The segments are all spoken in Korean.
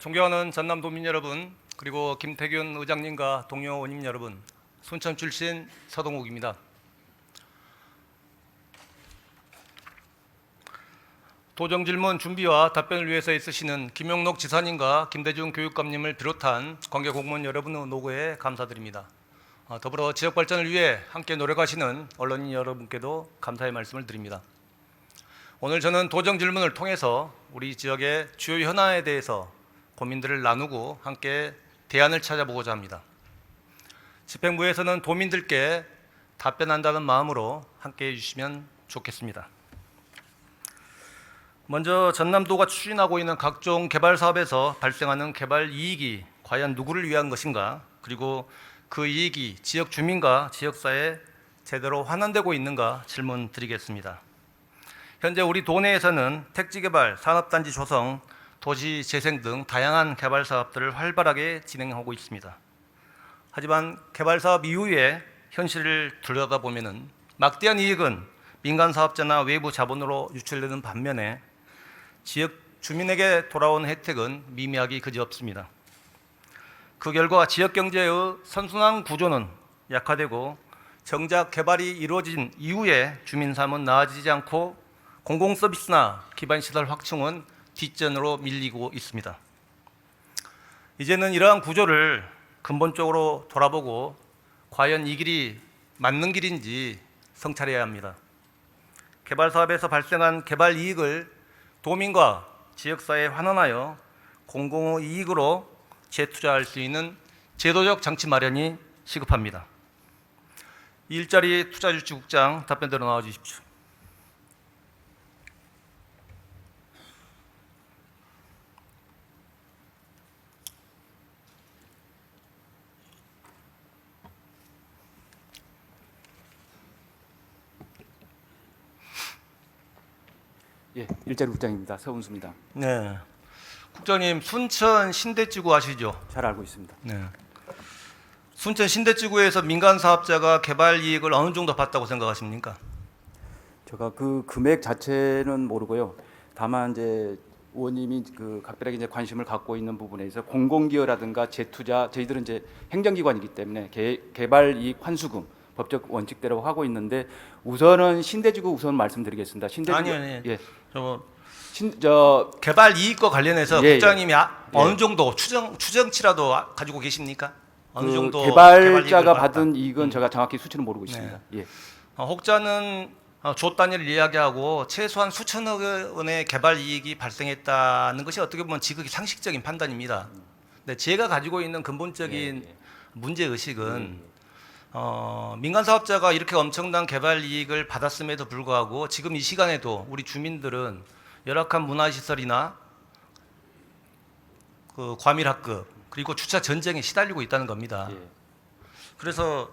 존경하는 전남도민 여러분, 그리고 김태균 의장님과 동료 의원님 여러분, 순천 출신 서동욱입니다. 도정질문 준비와 답변을 위해서 애쓰시는 김용록 지사님과 김대중 교육감님을 비롯한 관계 공무원 여러분의 노고에 감사드립니다. 더불어 지역 발전을 위해 함께 노력하시는 언론인 여러분께도 감사의 말씀을 드립니다. 오늘 저는 도정질문을 통해서 우리 지역의 주요 현안에 대해서 고민들을 나누고 함께 대안을 찾아보고자 합니다. 집행부에서는 도민들께 답변한다는 마음으로 함께해 주시면 좋겠습니다. 먼저 전남도가 추진하고 있는 각종 개발 사업에서 발생하는 개발 이익이 과연 누구를 위한 것인가, 그리고 그 이익이 지역 주민과 지역사회에 제대로 환원되고 있는가 질문 드리겠습니다. 현재 우리 도내에서는 택지개발, 산업단지 조성, 도시 재생 등 다양한 개발 사업들을 활발하게 진행하고 있습니다. 하지만 개발 사업 이후에 현실을 들여다보면 막대한 이익은 민간 사업자나 외부 자본으로 유출되는 반면에 지역 주민에게 돌아온 혜택은 미미하기 그지없습니다. 그 결과 지역 경제의 선순환 구조는 약화되고 정작 개발이 이루어진 이후에 주민 삶은 나아지지 않고 공공 서비스나 기반 시설 확충은 뒷전으로 밀리고 있습니다. 이제는 이러한 구조를 근본적으로 돌아보고 과연 이 길이 맞는 길인지 성찰해야 합니다. 개발 사업에서 발생한 개발 이익을 도민과 지역사회에 환원하여 공공의 이익으로 재투자할 수 있는 제도적 장치 마련이 시급합니다. 일자리 투자유치국장 답변대로 나와 주십시오. 예, 일자리 국장입니다. 서운수입니다. 네, 국장님 순천 신대지구 아시죠? 잘 알고 있습니다. 네. 순천 신대지구에서 민간 사업자가 개발 이익을 어느 정도 봤다고 생각하십니까? 제가 그 금액 자체는 모르고요. 다만 이제 의원님이 그 각별하게 이제 관심을 갖고 있는 부분에서 공공기여라든가 재투자, 저희들은 이제 행정기관이기 때문에 개발 이익 환수금 법적 원칙대로 하고 있는데 우선은 신대지구 우선 말씀드리겠습니다. 신대지구 아니요. 예. 저 개발 이익과 관련해서 예, 국장님이 예. 어느 정도 추정치라도 가지고 계십니까? 어느 그 정도 개발자가 받은 이익은 제가 정확히 수치는 모르고 있습니다. 예. 혹자는 조 단위를 이야기하고 최소한 수천억 원의 개발 이익이 발생했다는 것이 어떻게 보면 지극히 상식적인 판단입니다. 근데 제가 가지고 있는 근본적인 문제 의식은 민간 사업자가 이렇게 엄청난 개발 이익을 받았음에도 불구하고 지금 이 시간에도 우리 주민들은 열악한 문화시설이나 그 과밀학급 그리고 주차 전쟁에 시달리고 있다는 겁니다. 예. 그래서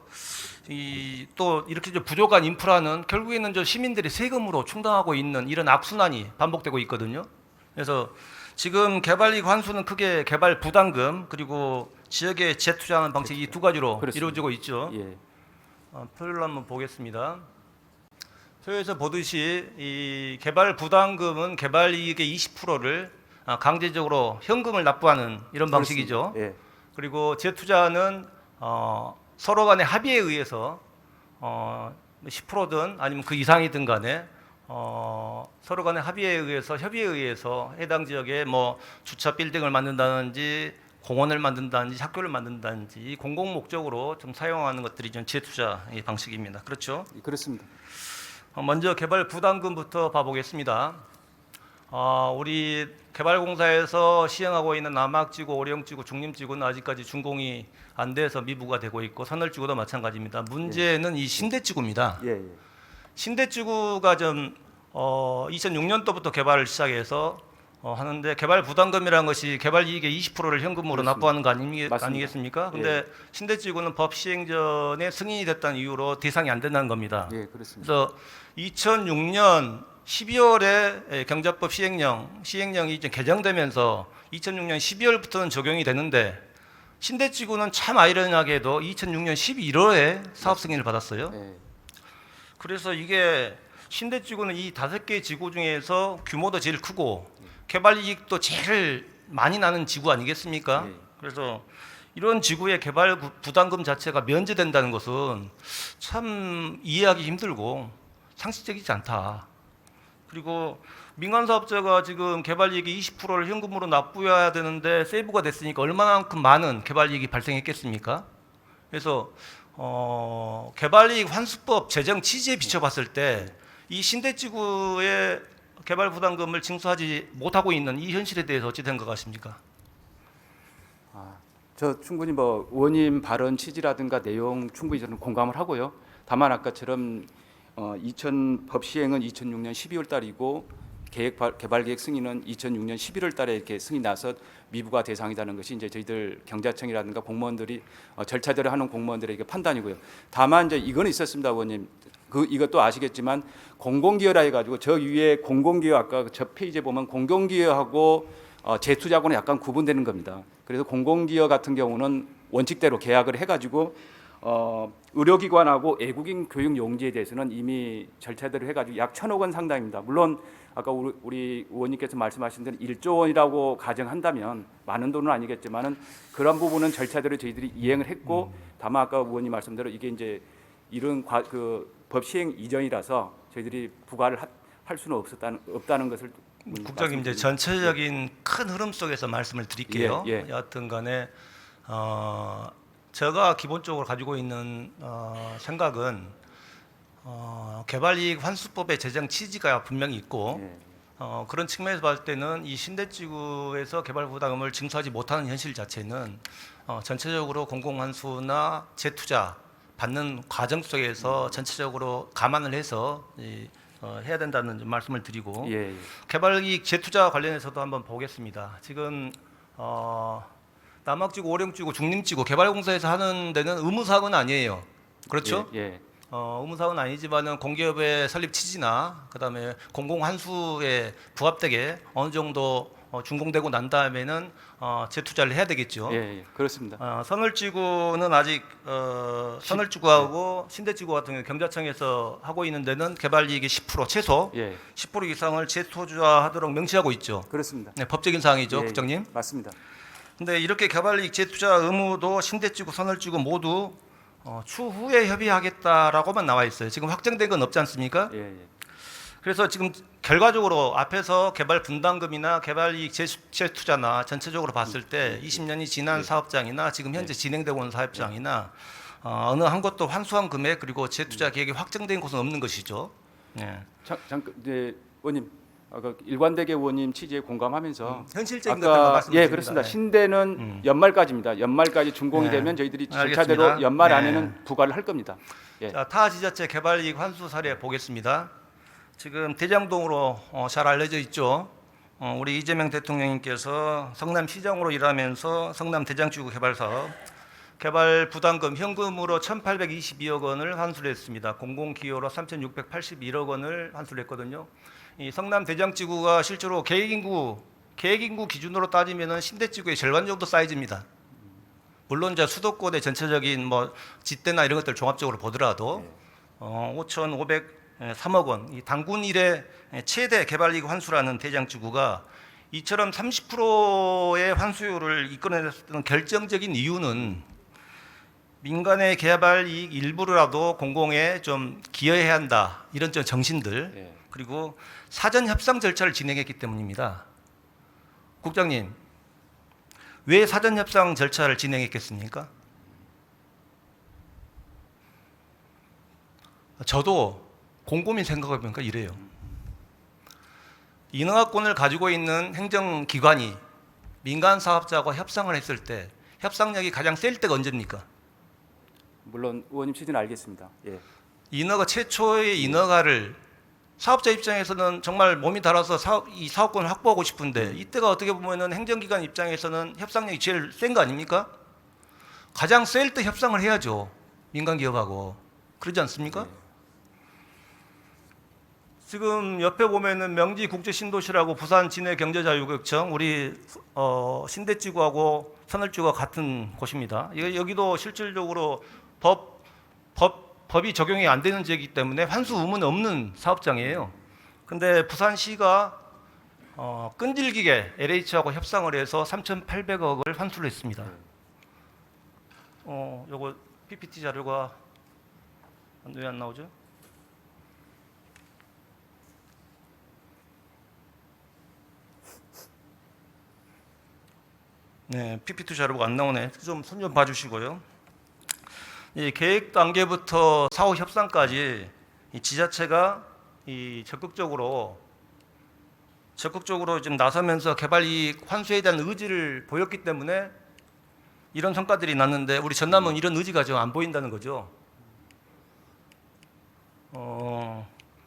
또 이렇게 부족한 인프라는 결국에는 저 시민들이 세금으로 충당하고 있는 이런 악순환이 반복되고 있거든요. 그래서 지금 개발 이익 환수는 크게 개발 부담금 그리고 지역에 재투자하는 방식 이 두 가지로 그렇습니다. 이루어지고 있죠. 예. 표를 한번 보겠습니다. 표에서 보듯이 이 개발 부담금은 개발 이익의 20%를 강제적으로 현금을 납부하는 이런 방식이죠. 예. 그리고 재투자는 서로 간의 합의에 의해서 10%든 아니면 그 이상이든 간에 서로 간의 합의에 의해서 협의에 의해서 해당 지역에 뭐 주차 빌딩을 만든다든지 공원을 만든다든지 학교를 만든다든지 공공 목적으로 좀 사용하는 것들이 좀 재투자 방식입니다. 그렇죠? 그렇습니다. 먼저 개발 부담금부터 봐보겠습니다. 우리 개발공사에서 시행하고 있는 남학지구, 오령지구, 중림지구는 아직까지 준공이 안 돼서 미부가 되고 있고 선월지구도 마찬가지입니다. 문제는 이 신대지구입니다. 예. 예. 신대지구가 좀 2006년도부터 개발을 시작해서 하는데 개발 부담금이라는 것이 개발 이익의 20%를 현금으로 그렇습니다. 납부하는 거 맞습니다. 아니겠습니까? 근데 신대지구는 법 시행 전에 승인이 됐다는 이유로 대상이 안 된다는 겁니다. 예, 그렇습니다. 그래서 2006년 12월에 경자법 시행령이 이제 개정되면서 2006년 12월부터는 적용이 되는데 신대지구는 참 아이러니하게도 2006년 11월에 사업 승인을 받았어요. 예. 그래서 이게 신대지구는 이 5개 지구 중에서 규모도 제일 크고 개발 이익도 제일 많이 나는 지구 아니겠습니까? 예. 그래서 이런 지구의 개발 부담금 자체가 면제된다는 것은 참 이해하기 힘들고 상식적이지 않다. 그리고 민간 사업자가 지금 개발 이익이 20%를 현금으로 납부해야 되는데 세이브가 됐으니까 얼마만큼 많은 개발 이익이 발생했겠습니까? 그래서 개발 이익 환수법 제정 취지에 비춰봤을 때 이 신대지구의 개발 부담금을 징수하지 못하고 있는 이 현실에 대해서 어찌 된 것 같습니까? 저 충분히 뭐 의원님 발언 취지라든가 내용 충분히 저는 공감을 하고요. 다만 아까처럼 법 시행은 2006년 12월 달이고 개발 계획 승인은 2006년 11월 달에 이렇게 승인 나서 미부가 대상이라는 것이 이제 저희들 경자청이라든가 공무원들이 절차대로 하는 공무원들에게 판단이고요. 다만 이제 이거는 있었습니다, 의원님. 이것도 아시겠지만 공공기여라 해가지고 저 위에 공공기여 아까 저 페이지에 보면 공공기여하고 재투자하고는 약간 구분되는 겁니다. 그래서 공공기여 같은 경우는 원칙대로 계약을 해가지고 의료기관하고 외국인 교육용지에 대해서는 이미 절차대로 해가지고 약 1,000억 원 상당입니다. 물론 아까 우리 의원님께서 말씀하신 대로 1조 원이라고 가정한다면 많은 돈은 아니겠지만은 그런 부분은 절차대로 저희들이 이행을 했고 다만 아까 의원님 말씀대로 이게 이제 이런 법 시행 이전이라서 저희들이 부과를 할 수는 없다는 것을 국장님 이제 전체적인 큰 흐름 속에서 말씀을 드릴게요. 예, 예. 여하튼간에 제가 기본적으로 가지고 있는 생각은 개발이익 환수법의 제정 취지가 분명히 있고 예. 그런 측면에서 봤을 때는 이 신대지구에서 개발 부담금을 징수하지 못하는 현실 자체는 전체적으로 공공환수나 재투자 받는 과정 속에서 전체적으로 감안을 해서 해야 된다는 말씀을 드리고 예, 예. 개발이익 재투자 관련해서도 한번 보겠습니다. 지금 남학지구, 오령지구, 중림지구 개발공사에서 하는 데는 의무사항은 아니에요. 그렇죠? 예, 예. 의무사항은 아니지만은 공기업의 설립 취지나 그다음에 공공환수에 부합되게 어느 정도 준공되고 난 다음에는 재투자를 해야 되겠죠. 예, 예. 그렇습니다. 선월지구는 아직 선월지구하고 신대지구 같은 경우 경자청에서 하고 있는 데는 개발이익의 10% 최소 예, 10% 이상을 재투자하도록 명시하고 있죠. 그렇습니다. 네, 법적인 사항이죠, 예, 국장님. 예. 맞습니다. 근데 이렇게 개발이익 재투자 의무도 신대지구, 선월지구 모두 추후에 협의하겠다라고만 나와 있어요. 지금 확정된 건 없지 않습니까? 예, 예. 그래서 지금 결과적으로 앞에서 개발 분담금이나 개발이익 재투자나 전체적으로 봤을 때 20년이 지난 사업장이나 지금 현재 진행되고 있는 사업장이나 어느 한 곳도 환수한 금액 그리고 재투자 계획이 확정된 곳은 없는 것이죠. 네. 잠깐, 네, 의원님, 아까 일관되게 의원님 취지에 공감하면서 현실적인 것들만 말씀드립니다. 예, 그렇습니다. 신대는 연말까지입니다. 연말까지 준공이 네. 되면 저희들이 알겠습니다. 절차대로 연말 네. 안에는 부과를 할 겁니다. 예. 자, 타 지자체 개발이익 환수 사례 보겠습니다. 지금 대장동으로 잘 알려져 있죠. 우리 이재명 대통령님께서 성남시장으로 일하면서 성남 대장지구 개발 사업 개발 부담금 현금으로 1,822억 원을 환수를 했습니다. 공공기여로 3,681억 원을 환수를 했거든요. 이 성남 대장지구가 실제로 계획인구 기준으로 따지면은 신대지구의 절반 정도 사이즈입니다. 물론 이제 수도권의 전체적인 뭐 지대나 이런 것들 종합적으로 보더라도 5,503억 원, 이 단군 이래 최대 개발이익 환수라는 대장지구가 이처럼 30%의 환수율을 이끌어냈던 결정적인 이유는 민간의 개발 이익 일부라도 공공에 좀 기여해야 한다 이런 좀 정신들 예. 그리고 사전 협상 절차를 진행했기 때문입니다. 국장님, 왜 사전 협상 절차를 진행했겠습니까? 저도 곰곰이 생각해 보니까 이래요. 인허가권을 가지고 있는 행정기관이 민간 사업자와 협상을 했을 때 협상력이 가장 셀 때가 언제입니까? 물론 의원님 취지는 알겠습니다. 예. 인허가 최초의 인허가를 사업자 입장에서는 정말 몸이 달아서 이 사업권을 확보하고 싶은데 이때가 어떻게 보면은 행정기관 입장에서는 협상력이 제일 센 거 아닙니까? 가장 셀 때 협상을 해야죠. 민간 기업하고 그러지 않습니까? 네. 지금 옆에 보면은 명지 국제신도시라고 부산 진해경제자유구역청 우리 신대지구하고 선월지구가 같은 곳입니다. 여기도 실질적으로 법이 적용이 안 되는 지역이기 때문에 환수 의무는 없는 사업장이에요. 근데 부산시가 끈질기게 LH하고 협상을 해서 3,800억을 환수를 했습니다. 요거 PPT 자료가 왜 안 나오죠? 네, PPT 자료가 안 나오네. 좀 손 좀 봐주시고요. 이 계획 단계부터 사후 협상까지 이 지자체가 적극적으로 지금 나서면서 개발 이익 환수에 대한 의지를 보였기 때문에 이런 성과들이 났는데 우리 전남은 이런 의지가 좀 안 보인다는 거죠.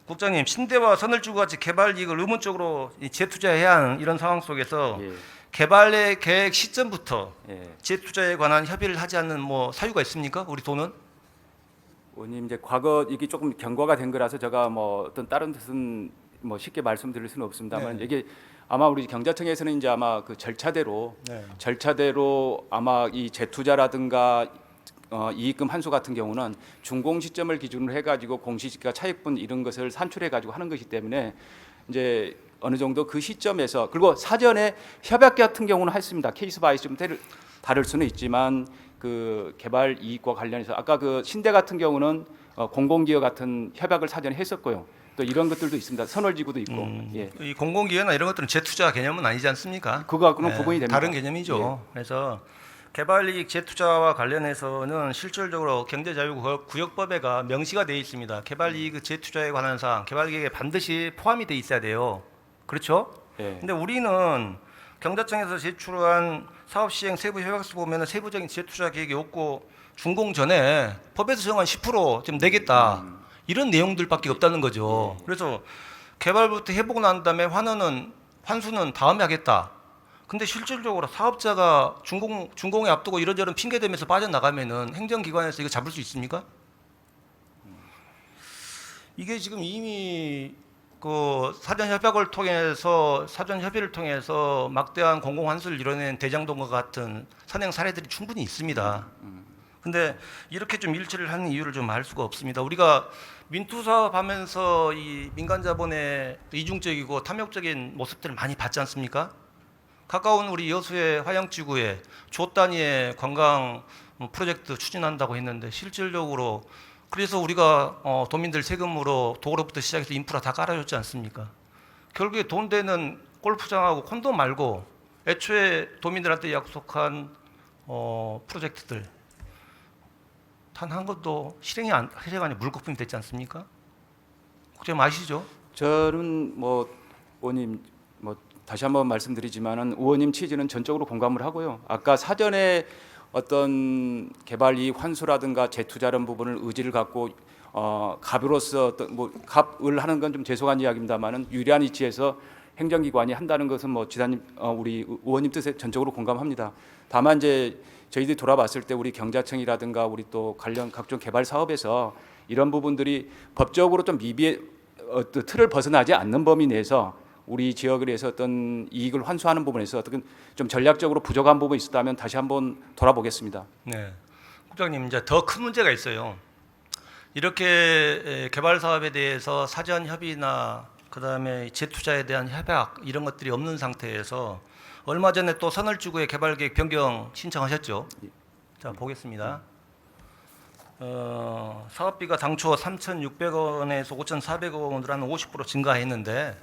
국장님, 신대와 선을주구 같이 개발 이익을 의무적으로 재투자해야 하는 이런 상황 속에서 예. 개발의 계획 시점부터 예. 재투자에 관한 협의를 하지 않는 뭐 사유가 있습니까? 우리 돈은? 의원님 이제 과거 이게 조금 경과가 된 거라서 제가 뭐 어떤 다른 뜻은 뭐 쉽게 말씀드릴 수는 없습니다만 네. 이게 아마 우리 경자청에서는 이제 아마 그 절차대로 네. 아마 이 재투자라든가 이익금 환수 같은 경우는 준공 시점을 기준으로 해가지고 공시지가 차익분 이런 것을 산출해가지고 하는 것이기 때문에 이제 어느 정도 그 시점에서 그리고 사전에 협약 같은 경우는 했습니다. 케이스 바이 좀 다를 수는 있지만 그 개발 이익과 관련해서 아까 그 신대 같은 경우는 공공기업 같은 협약을 사전에 했었고요. 또 이런 것들도 있습니다. 선월지구도 있고. 예. 이 공공기회나 이런 것들은 재투자 개념은 아니지 않습니까? 그거하고는 구분이 됩니다. 다른 개념이죠. 그래서 개발이익 재투자와 관련해서는 실질적으로 경제자유구역법에가 명시가 되어 있습니다. 개발이익 재투자에 관한 사항, 개발계획에 반드시 포함이 되어 있어야 돼요. 그렇죠? 예. 근데 우리는 경자청에서 제출한 사업시행 세부 협약서 보면 세부적인 재투자 계획이 없고 준공 전에 법에서 정한 10% 좀 내겠다. 이런 내용들밖에 없다는 거죠. 그래서 개발부터 해보고 난 다음에 환수는 다음에 하겠다. 근데 실질적으로 사업자가 준공에 앞두고 이런저런 핑계 대면서 빠져나가면은 행정기관에서 이거 잡을 수 있습니까? 이게 지금 이미 그 사전 협의를 통해서 막대한 공공 환수를 이뤄낸 대장동과 같은 선행 사례들이 충분히 있습니다. 근데 이렇게 좀 일치를 하는 이유를 좀 알 수가 없습니다. 우리가 민투 사업하면서 이 민간 자본의 이중적이고 탐욕적인 모습들을 많이 봤지 않습니까? 가까운 우리 여수의 화양지구에 조 단위의 관광 프로젝트 추진한다고 했는데 실질적으로 그래서 우리가 도민들 세금으로 도로부터 시작해서 인프라 다 깔아줬지 않습니까? 결국에 돈 되는 골프장하고 콘도 말고 애초에 도민들한테 약속한 프로젝트들 단 한 것도 실행이 아니 물거품이 됐지 않습니까? 국장님 아시죠? 저는 뭐 의원님 뭐 다시 한번 말씀드리지만은 의원님 취지는 전적으로 공감을 하고요. 아까 사전에 어떤 개발 이익 환수라든가 재투자라는 부분을 의지를 갖고 갑으로서 어떤 뭐 갑을 하는 건 좀 죄송한 이야기입니다만은 유리한 위치에서 행정기관이 한다는 것은 뭐 지사님 우리 의원님 뜻에 전적으로 공감합니다. 다만 이제 저희들이 돌아봤을 때 우리 경자청이라든가 우리 또 관련 각종 개발 사업에서 이런 부분들이 법적으로 좀 틀을 벗어나지 않는 범위 내에서 우리 지역을 위해서 어떤 이익을 환수하는 부분에서 어떤 좀 전략적으로 부족한 부분이 있었다면 다시 한번 돌아보겠습니다. 네, 국장님 이제 더 큰 문제가 있어요. 이렇게 개발 사업에 대해서 사전 협의나 그다음에 재투자에 대한 협약 이런 것들이 없는 상태에서 얼마 전에 또 선을지구의 개발계획 변경 신청하셨죠. 자 보겠습니다. 사업비가 당초 3,600원에서 5,400원으로 한 50% 증가했는데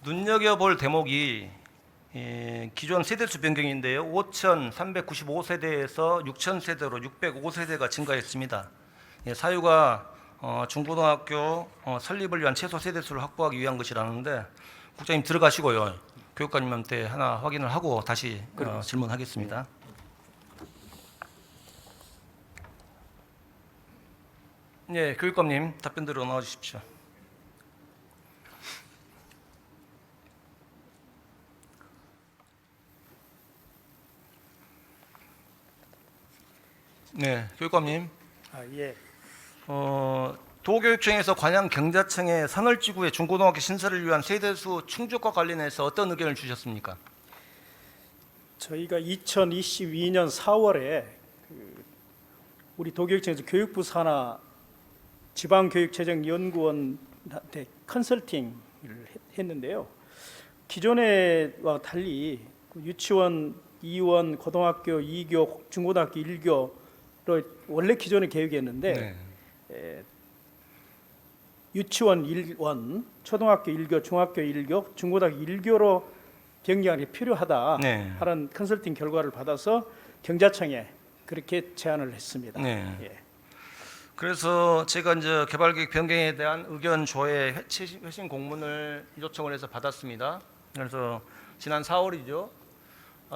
눈여겨볼 대목이 기존 세대수 변경인데요. 5,395세대에서 6,000세대로 605세대가 증가했습니다. 사유가 중고등학교 설립을 위한 최소 세대수를 확보하기 위한 것이라는데 국장님 들어가시고요. 교육관님한테 하나 확인을 하고 다시 질문하겠습니다. 네, 교육관님 답변 들어 나와 주십시오. 네, 교육관님. 예. 도교육청에서 관양 경자청에 선월지구의 중고등학교 신설을 위한 세대수 충족과 관련해서 어떤 의견을 주셨습니까? 저희가 2022년 4월에 우리 도교육청에서 교육부 산하 지방교육재정연구원한테 컨설팅을 했는데요. 기존에와 달리 그 유치원 2원, 고등학교 2교, 중고등학교 1교로 원래 기존의 계획이었는데 네. 유치원 1원, 초등학교 1교, 중학교 1교, 중고등학교 1교로 변경이 필요하다 네. 하는 컨설팅 결과를 받아서 경자청에 그렇게 제안을 했습니다. 네. 예. 그래서 제가 이제 개발계획 변경에 대한 의견 조회 회신 공문을 요청을 해서 받았습니다. 그래서 지난 4월이죠.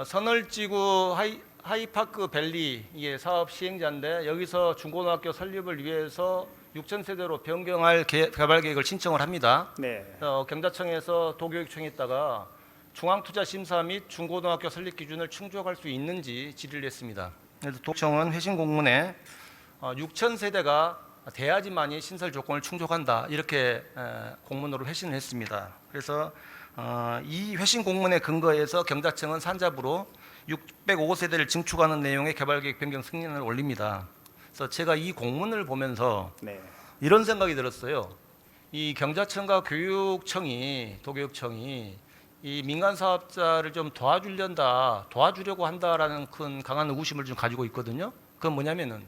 선월지구 하이파크 밸리 이게 사업 시행자인데 여기서 중고등학교 설립을 위해서 6,000세대로 변경할 개발계획을 신청을 합니다. 네. 경자청에서 도교육청에 있다가 중앙투자심사 및 중고등학교 설립 기준을 충족할 수 있는지 질의를 했습니다. 그래서 도청은 회신 공문에 6,000세대가 돼야지만이 신설 조건을 충족한다 이렇게 공문으로 회신을 했습니다. 그래서 이 회신 공문에 근거해서 경자청은 산자부로 605세대를 증축하는 내용의 개발계획 변경 승인을 올립니다. 그래서 제가 이 공문을 보면서 네. 이런 생각이 들었어요. 이 경자청과 도교육청이 이 민간 사업자를 좀 도와주려고 한다라는 큰 강한 의구심을 좀 가지고 있거든요. 그건 뭐냐면은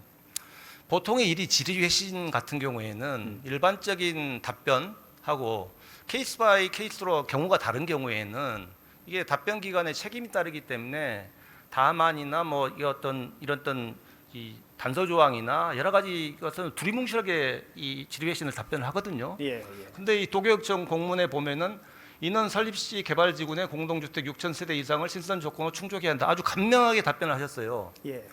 보통의 일이 질의 회신 같은 경우에는 일반적인 답변하고 케이스 바이 케이스로 경우가 다른 경우에는 이게 답변 기관에 책임이 따르기 때문에 다만이나 뭐 이런 이 단서 조항이나 여러 가지 것은 두리뭉실하게 이 질의 회신을 답변을 하거든요. 예, 예. 근데 이 도교육청 공문에 보면은 이는 설립 시 개발지구내 공동주택 6,000세대 이상을 신선 조건으로 충족해야 한다. 아주 간명하게 답변을 하셨어요. 예.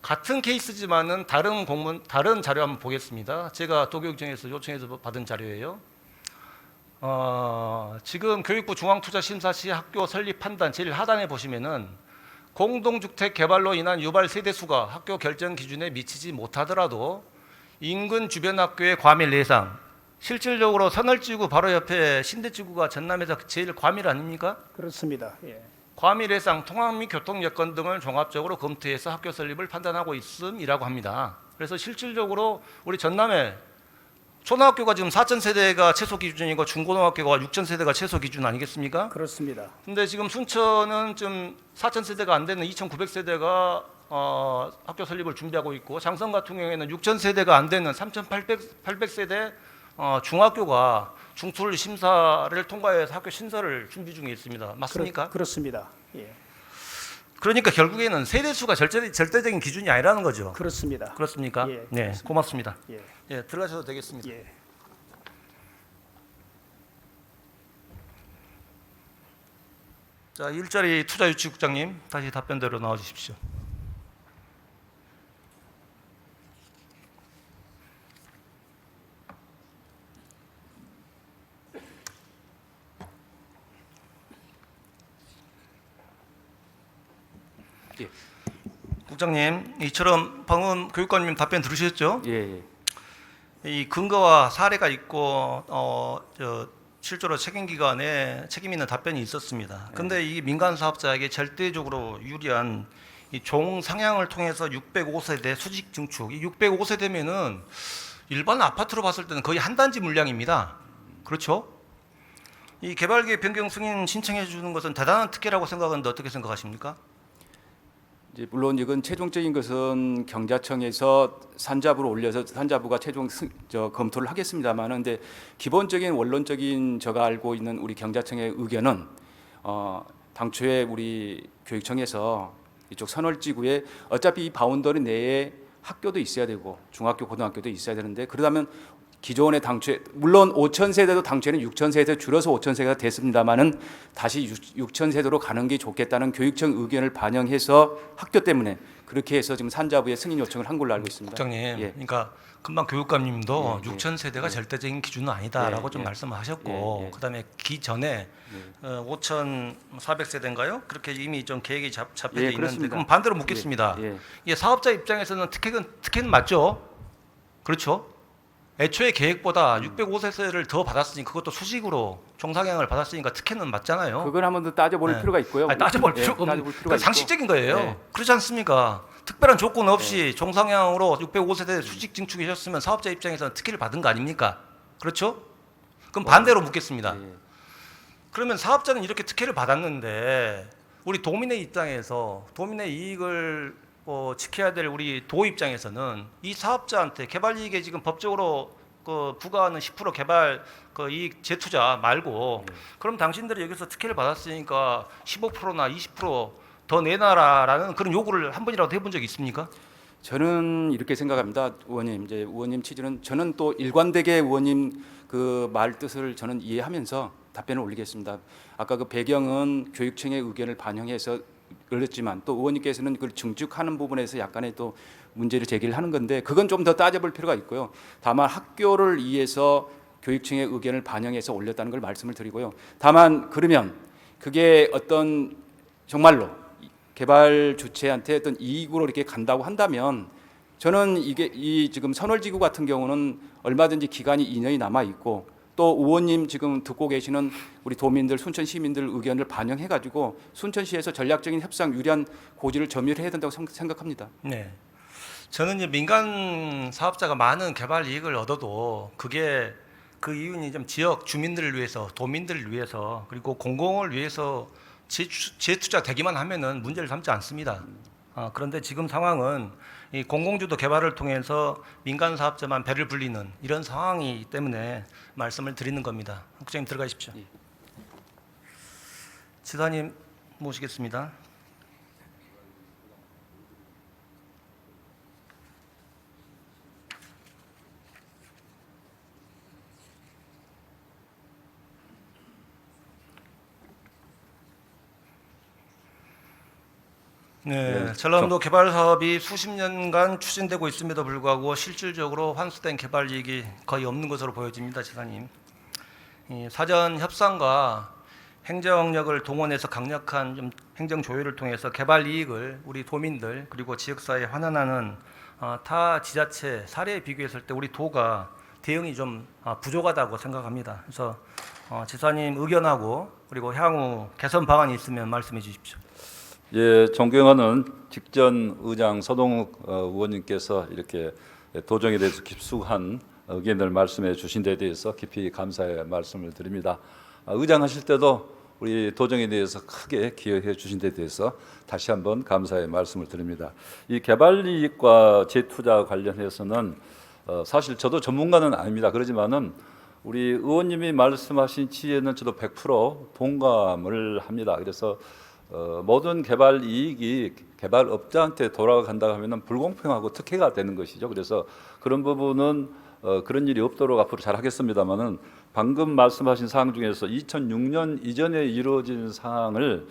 같은 케이스지만은 다른 자료 한번 보겠습니다. 제가 도교육청에서 요청해서 받은 자료예요. 지금 교육부 중앙투자심사 시 학교 설립 판단 제일 하단에 보시면은 공동주택 개발로 인한 유발 세대 수가 학교 결정 기준에 미치지 못하더라도 인근 주변 학교의 과밀 예상, 실질적으로 선월지구 바로 옆에 신대지구가 전남에서 제일 과밀 아닙니까? 그렇습니다. 예. 과밀 예상, 통학 및 교통 여건 등을 종합적으로 검토해서 학교 설립을 판단하고 있음이라고 합니다. 그래서 실질적으로 우리 전남에 초등학교가 지금 4,000세대가 최소 기준이고 중고등학교가 6,000세대가 최소 기준 아니겠습니까? 그렇습니다. 근데 지금 순천은 좀 4,000세대가 안 되는 2,900세대가 학교 설립을 준비하고 있고 장성 같은 경우에는 6,000세대가 안 되는 3,800세대 중학교가 중툴 심사를 통과해서 학교 신설을 준비 중에 있습니다. 맞습니까? 그렇습니다. 예. 그러니까 결국에는 세대수가 절대적인 기준이 아니라는 거죠. 그렇습니다. 그렇습니까? 예, 네, 그렇습니다. 고맙습니다. 예. 예, 들어가셔도 되겠습니다. 예. 자, 일자리 투자유치국장님 다시 답변대로 나와 주십시오. 예. 국장님, 이처럼 방금 교육관님 답변 들으셨죠? 예. 이 근거와 사례가 있고 실제로 책임기관에 책임 있는 답변이 있었습니다. 근데 이 민간 사업자에게 절대적으로 유리한 이 종상향을 통해서 605세대 수직 증축, 이 605세대면은 일반 아파트로 봤을 때는 거의 한 단지 물량입니다. 그렇죠? 이 개발계획 변경 승인 신청해 주는 것은 대단한 특혜라고 생각하는데 어떻게 생각하십니까? 이제 물론 이건 최종적인 것은 경자청에서 산자부로 올려서 산자부가 최종 검토를 하겠습니다만은, 근데 기본적인 원론적인 제가 알고 있는 우리 경자청의 의견은 당초에 우리 교육청에서 이쪽 선월지구에 어차피 이 바운더리 내에 학교도 있어야 되고 중학교 고등학교도 있어야 되는데, 그러다면 기존의 당초에 물론 5,000세대도 당초에는 6,000세대 줄여서 5,000세대가 됐습니다만은 다시 6,000세대로 가는 게 좋겠다는 교육청 의견을 반영해서 학교 때문에 그렇게 해서 지금 산자부에 승인 요청을 한 걸로 알고 있습니다. 국장님, 예. 그러니까 금방 교육감님도 예, 예. 6,000세대가 절대적인 기준은 아니다라고 좀 말씀을 하셨고, 예, 예. 그다음에 기전에 5,400세대인가요? 그렇게 이미 좀 계획이 잡혀져 예, 있는데, 그렇습니다. 그럼 반대로 묻겠습니다. 예, 예. 이게 사업자 입장에서는 특혜는 맞죠? 그렇죠? 애초에 계획보다 605세대를 더 받았으니 그것도 수직으로 종상향을 받았으니까 특혜는 맞잖아요. 그걸 한번 더 따져볼 네. 필요가 있고요. 아니, 따져볼 예, 필요가 없는 따져볼 필요가 그건 상식적인 거예요. 네. 그렇지 않습니까? 특별한 조건 없이 종상향으로 605세대 수직 증축이셨으면 사업자 입장에서는 특혜를 받은 거 아닙니까? 그렇죠? 그럼 반대로 묻겠습니다. 예. 그러면 사업자는 이렇게 특혜를 받았는데 우리 도민의 입장에서 도민의 이익을 지켜야 될 우리 도 입장에서는 이 사업자한테 개발 이익에 지금 법적으로 부과하는 10% 개발 이익 재투자 말고 그럼 당신들이 여기서 특혜를 받았으니까 15%나 20%더 내놔라라는 그런 요구를 한 번이라도 해본 적이 있습니까? 저는 이렇게 생각합니다, 의원님. 이제 의원님 취지는 저는 또 일관되게 의원님 그 말 뜻을 저는 이해하면서 답변을 올리겠습니다. 아까 그 배경은 교육청의 의견을 반영해서 올렸지만 또 의원님께서는 그걸 증축하는 부분에서 약간의 또 문제를 제기를 하는 건데 그건 좀 더 따져볼 필요가 있고요. 다만 학교를 위해서 교육청의 의견을 반영해서 올렸다는 걸 말씀을 드리고요. 다만 그러면 그게 어떤 정말로 개발 주체한테 어떤 이익으로 이렇게 간다고 한다면 저는 이게 이 지금 선월지구 같은 경우는 얼마든지 기간이 2년이 남아 있고 또 의원님 지금 듣고 계시는 우리 도민들 순천 시민들 의견을 반영해 가지고 순천시에서 전략적인 협상 유리한 고지를 점유해야 된다고 생각합니다. 네. 저는 이제 민간 사업자가 많은 개발 이익을 얻어도 그게 그 이유는 좀 지역 주민들을 위해서, 도민들을 위해서 그리고 공공을 위해서 재투자 되기만 하면은 문제를 삼지 않습니다. 그런데 지금 상황은 이 공공주도 개발을 통해서 민간 사업자만 배를 불리는 이런 상황이기 때문에 말씀을 드리는 겁니다. 국장님 들어가십시오. 예. 지사님 모시겠습니다. 네, 전라남도 개발 사업이 수십 년간 추진되고 있음에도 불구하고 실질적으로 환수된 개발 이익이 거의 없는 것으로 보여집니다, 지사님. 이 사전 협상과 행정력을 동원해서 강력한 좀 행정 조율을 통해서 개발 이익을 우리 도민들 그리고 지역사회에 환원하는 타 지자체 사례에 비교했을 때 우리 도가 대응이 좀 부족하다고 생각합니다. 그래서 지사님 의견하고 그리고 향후 개선 방안이 있으면 말씀해 주십시오. 예, 존경하는 직전 의장 서동욱 의원님께서 이렇게 도정에 대해서 깊숙한 의견을 말씀해 주신 데 대해서 깊이 감사의 말씀을 드립니다. 의장하실 때도 우리 도정에 대해서 크게 기여해 주신 데 대해서 다시 한번 감사의 말씀을 드립니다. 이 개발 이익과 재투자 관련해서는 사실 저도 전문가는 아닙니다. 그러지만은 우리 의원님이 말씀하신 취지에는 저도 100% 동감을 합니다. 그래서 모든 개발 이익이 개발업자한테 돌아간다고 하면 불공평하고 특혜가 되는 것이죠. 그래서 그런 부분은 그런 일이 없도록 앞으로 잘 하겠습니다만은 방금 말씀하신 사항 중에서 2006년 이전에 이루어진 사항을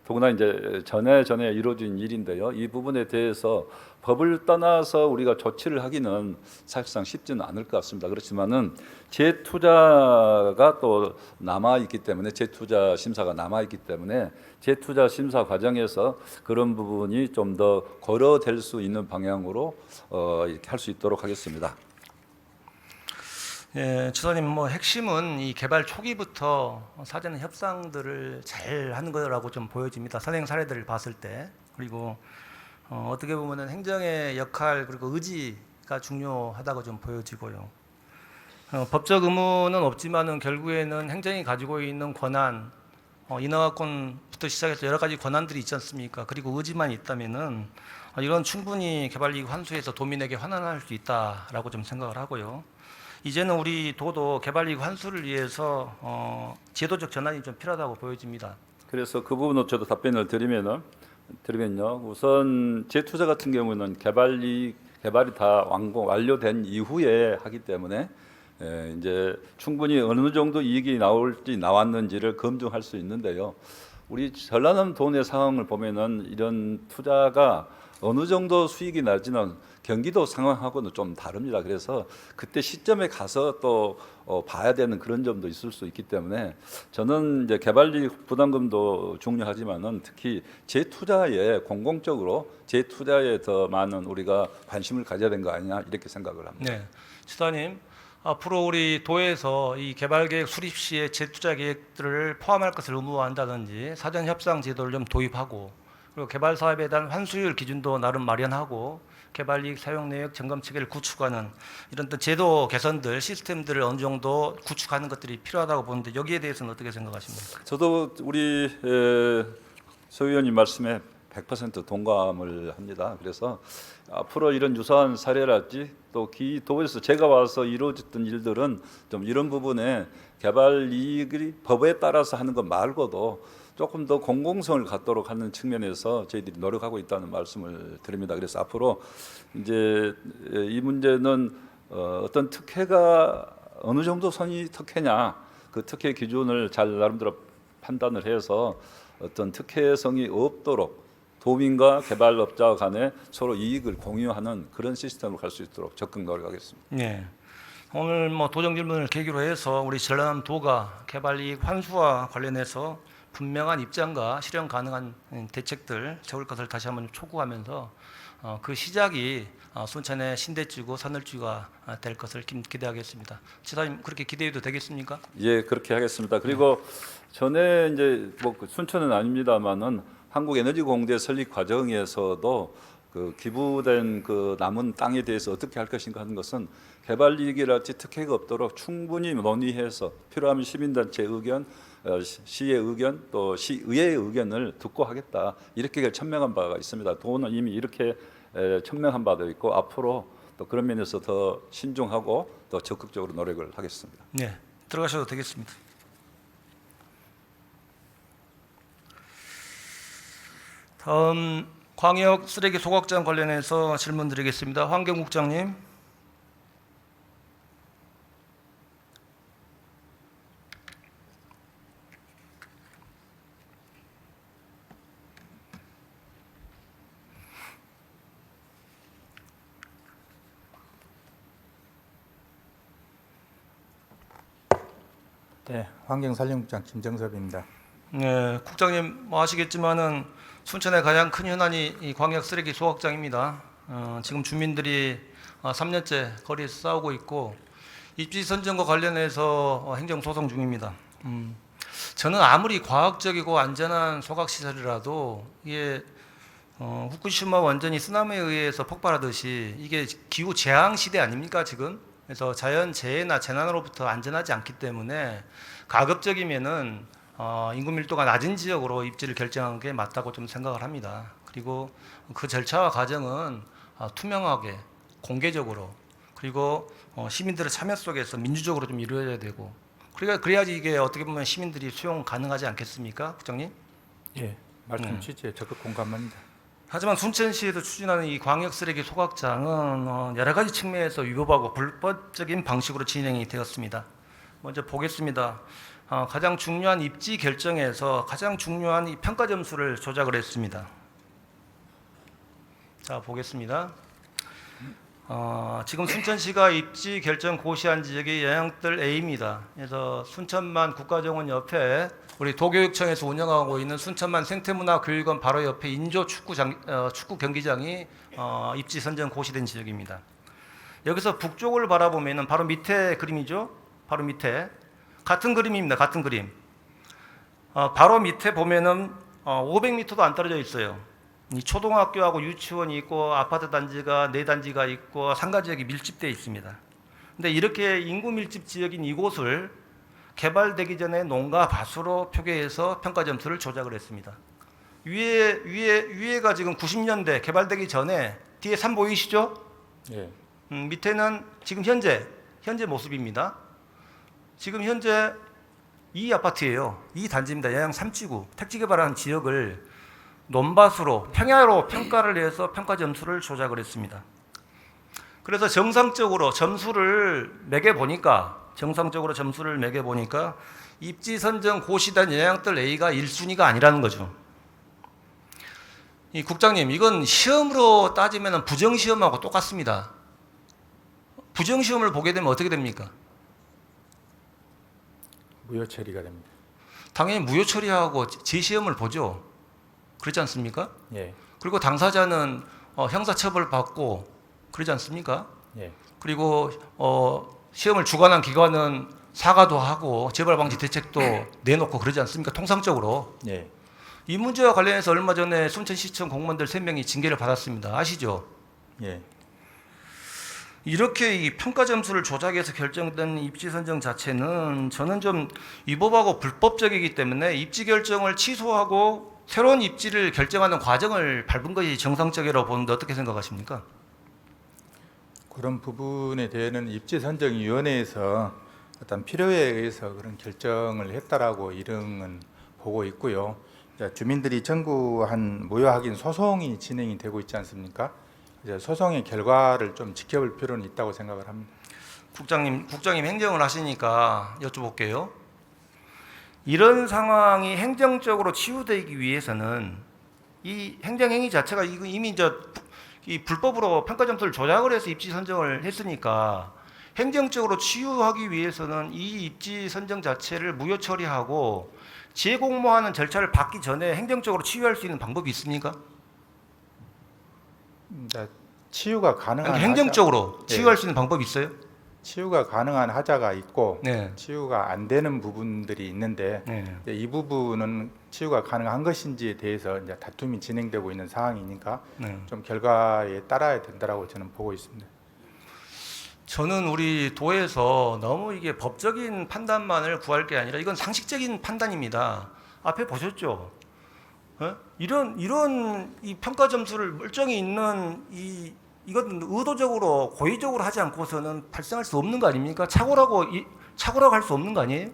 더구나 이제 전에 이루어진 일인데요. 이 부분에 대해서 법을 떠나서 우리가 조치를 하기는 사실상 쉽지는 않을 것 같습니다. 그렇지만은 재투자가 또 남아 있기 때문에 재투자 심사가 남아 있기 때문에 재투자 심사 과정에서 그런 부분이 좀 더 고려될 수 있는 방향으로 이렇게 할 수 있도록 하겠습니다. 예, 지사님 핵심은 이 개발 초기부터 사전 협상들을 잘 하는 거라고 좀 보여집니다. 선행 사례들을 봤을 때. 그리고 어떻게 보면은 행정의 역할 그리고 의지가 중요하다고 좀 보여지고요. 법적 의무는 없지만은 결국에는 행정이 가지고 있는 권한, 인허가권부터 시작해서 여러 가지 권한들이 있지 않습니까? 그리고 의지만 있다면은 이런 충분히 개발 이익 환수해서 도민에게 환원할 수 있다라고 좀 생각을 하고요. 이제는 우리 도도 개발 이익 환수를 위해서 제도적 전환이 좀 필요하다고 보여집니다. 그래서 그 부분으로 저도 답변을 드리면요. 우선 재투자 같은 경우는 개발이 다 완료된 이후에 하기 때문에 이제 충분히 어느 정도 이익이 나왔는지를 검증할 수 있는데요. 우리 전라남도 내 상황을 보면은 이런 투자가 어느 정도 수익이 날지는 경기도 상황하고는 좀 다릅니다. 그래서 그때 시점에 가서 또 봐야 되는 그런 점도 있을 수 있기 때문에 저는 이제 개발이익 부담금도 중요하지만은 특히 재투자에 공공적으로 재투자에 더 많은 우리가 관심을 가져야 되는 거 아니냐 이렇게 생각을 합니다. 네, 지사님 앞으로 우리 도에서 이 개발계획 수립 시에 재투자 계획들을 포함할 것을 의무화한다든지 사전 협상 제도를 좀 도입하고 그리고 개발 사업에 대한 환수율 기준도 나름 마련하고 개발 이익 사용 내역 점검 체계를 구축하는 이런 또 제도 개선들 시스템들을 어느 정도 구축하는 것들이 필요하다고 보는데 여기에 대해서는 어떻게 생각하십니까? 저도 우리 서 의원님 말씀에 100% 동감을 합니다. 그래서 앞으로 이런 유사한 사례랄지 또 기도에서 제가 와서 이루어졌던 일들은 좀 이런 부분에 개발 이익이 법에 따라서 하는 것 말고도 조금 더 공공성을 갖도록 하는 측면에서 저희들이 노력하고 있다는 말씀을 드립니다. 그래서 앞으로 이제 이 문제는 어떤 특혜가 어느 정도 선이 특혜냐 그 특혜 기준을 잘 나름대로 판단을 해서 어떤 특혜성이 없도록 도민과 개발업자 간에 서로 이익을 공유하는 그런 시스템으로 갈 수 있도록 적극 노력하겠습니다. 네. 오늘 뭐 도정 질문을 계기로 해서 우리 전라남도가 개발 이익 환수와 관련해서 분명한 입장과 실현 가능한 대책들 세울 것을 다시 한번 촉구하면서 그 시작이 순천의 신대지구 산을지구가 될 것을 기대하겠습니다. 지사님 그렇게 기대해도 되겠습니까? 예, 그렇게 하겠습니다. 그리고 전에 이제 뭐 순천은 아닙니다만은 한국에너지공대 설립 과정에서도 그 기부된 그 남은 땅에 대해서 어떻게 할 것인가 하는 것은 개발 이익이랄지 특혜가 없도록 충분히 논의해서 필요하면 시민단체 의견, 시의 의견 또 시의회의 의견을 듣고 하겠다 이렇게 천명한 바가 있습니다. 도는 이미 이렇게 천명한 바도 있고 앞으로 또 그런 면에서 더 신중하고 더 적극적으로 노력을 하겠습니다. 네, 들어가셔도 되겠습니다. 다음 광역 쓰레기 소각장 관련해서 질문 드리겠습니다. 환경국장님. 네, 환경산림국장 김정섭입니다. 네, 국장님 뭐 아시겠지만은 순천의 가장 큰 현안이 이 광역 쓰레기 소각장입니다. 지금 주민들이 3년째 거리에서 싸우고 있고 입지 선정과 관련해서 행정 소송 중입니다. 저는 아무리 과학적이고 안전한 소각 시설이라도 이게 후쿠시마 원전이 쓰나미에 의해서 폭발하듯이 이게 기후 재앙 시대 아닙니까 지금? 그래서 자연 재해나 재난으로부터 안전하지 않기 때문에 가급적이면은 인구 밀도가 낮은 지역으로 입지를 결정하는 게 맞다고 좀 생각을 합니다. 그리고 그 절차와 과정은 투명하게 공개적으로 그리고 시민들의 참여 속에서 민주적으로 좀 이루어져야 되고 그래야지 이게 어떻게 보면 시민들이 수용 가능하지 않겠습니까, 국장님? 예, 말씀 취지에 적극 공감합니다. 하지만 순천시에서 추진하는 이 광역 쓰레기 소각장은 여러 가지 측면에서 위법하고 불법적인 방식으로 진행이 되었습니다. 먼저 보겠습니다. 가장 중요한 입지 결정에서 가장 중요한 이 평가 점수를 조작을 했습니다. 자, 보겠습니다. 지금 순천시가 입지 결정 고시한 지역이 영향들 A입니다. 그래서 순천만 국가정원 옆에 우리 도교육청에서 운영하고 있는 순천만 생태문화교육원 바로 옆에 인조 축구 경기장이 입지 선정 고시된 지역입니다. 여기서 북쪽을 바라보면은 바로 밑에 그림이죠. 바로 밑에 같은 그림입니다. 같은 그림. 바로 밑에 보면은 500m도 안 떨어져 있어요. 이 초등학교하고 유치원이 있고 아파트 단지가 4단지가 있고 상가 지역이 밀집되어 있습니다. 근데 이렇게 인구 밀집 지역인 이곳을 개발되기 전에 농가 밭으로 표기해서 평가 점수를 조작을 했습니다. 위에가 지금 90년대 개발되기 전에 뒤에 산 보이시죠? 예, 밑에는 지금 현재 모습입니다. 지금 현재 이 아파트예요. 이 단지입니다. 양양 3지구 택지 개발한 지역을 논밭으로 평야로 평가를 해서 평가 점수를 조작을 했습니다. 그래서 정상적으로 점수를 매겨 보니까 입지 선정 고시단 영향들 A가 1순위가 아니라는 거죠. 이 국장님, 이건 시험으로 따지면 부정시험하고 똑같습니다. 부정시험을 보게 되면 어떻게 됩니까? 무효 처리가 됩니다. 당연히 무효 처리하고 재시험을 보죠. 그렇지 않습니까? 예, 그리고 당사자는 형사처벌 받고 그러지 않습니까? 예, 그리고 시험을 주관한 기관은 사과도 하고 재발 방지 대책도 내놓고 그러지 않습니까? 통상적으로. 예, 이 문제와 관련해서 얼마 전에 순천시청 공무원들 3명이 징계를 받았습니다. 아시죠? 예. 이렇게 이 평가 점수를 조작해서 결정된 입지 선정 자체는 저는 좀 위법하고 불법적이기 때문에 입지 결정을 취소하고 새로운 입지를 결정하는 과정을 밟은 것이 정상적이라고 보는데 어떻게 생각하십니까? 그런 부분에 대해서는 입지선정위원회에서 어떤 필요에 의해서 그런 결정을 했다라고 이릉은 보고 있고요. 이제 주민들이 청구한 무효확인 소송이 진행이 되고 있지 않습니까? 이제 소송의 결과를 좀 지켜볼 필요는 있다고 생각을 합니다. 국장님 행정을 하시니까 여쭤볼게요. 이런 상황이 행정적으로 치유되기 위해서는 이 행정행위 자체가 이미 이 불법으로 평가 점수를 조작을 해서 입지 선정을 했으니까 행정적으로 치유하기 위해서는 이 입지 선정 자체를 무효 처리하고 재공모하는 절차를 받기 전에 행정적으로 치유할 수 있는 방법이 있습니까? 이제 치유가 가능한 아니, 행정적으로 하자, 치유할 수 있는 방법이 있어요? 치유가 가능한 하자가 있고 네. 치유가 안 되는 부분들이 있는데 네. 이제 이 부분은 치유가 가능한 것인지에 대해서 이제 다툼이 진행되고 있는 상황이니까 네. 좀 결과에 따라야 된다라고 저는 보고 있습니다. 저는 우리 도에서 너무 이게 법적인 판단만을 구할 게 아니라 이건 상식적인 판단입니다. 앞에 보셨죠? 이런 이 평가 점수를 멀쩡히 있는 이건 의도적으로 고의적으로 하지 않고서는 발생할 수 없는 거 아닙니까? 착오라고 할 수 없는 거 아니에요?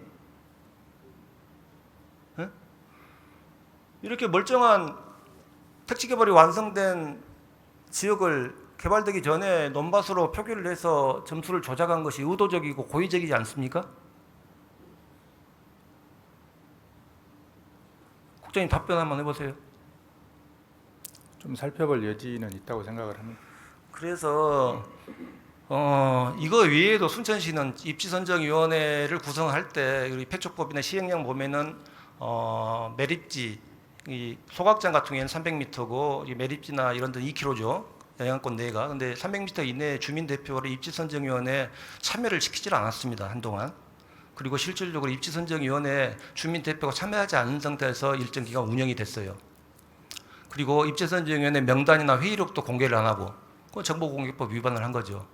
이렇게 멀쩡한 택지 개발이 완성된 지역을 개발되기 전에 논밭으로 표기를 해서 점수를 조작한 것이 의도적이고 고의적이지 않습니까? 국장님 답변 한번 해보세요. 좀 살펴볼 여지는 있다고 생각을 합니다. 그래서 이거 외에도 순천시는 입지선정위원회를 구성할 때 우리 폐촉법이나 시행령 보면은 매립지 이 소각장 같은 경우에는 300m고 이 매립지나 이런 데 2km죠. 영향권 내가. 근데 300m 이내 주민 대표를 입지선정위원회에 참여를 시키질 않았습니다. 한동안. 그리고 실질적으로 입지선정위원회 주민 대표가 참여하지 않은 상태에서 일정 기간 운영이 됐어요. 그리고 입지선정위원회 명단이나 회의록도 공개를 안 하고 그 정보공개법 위반을 한 거죠.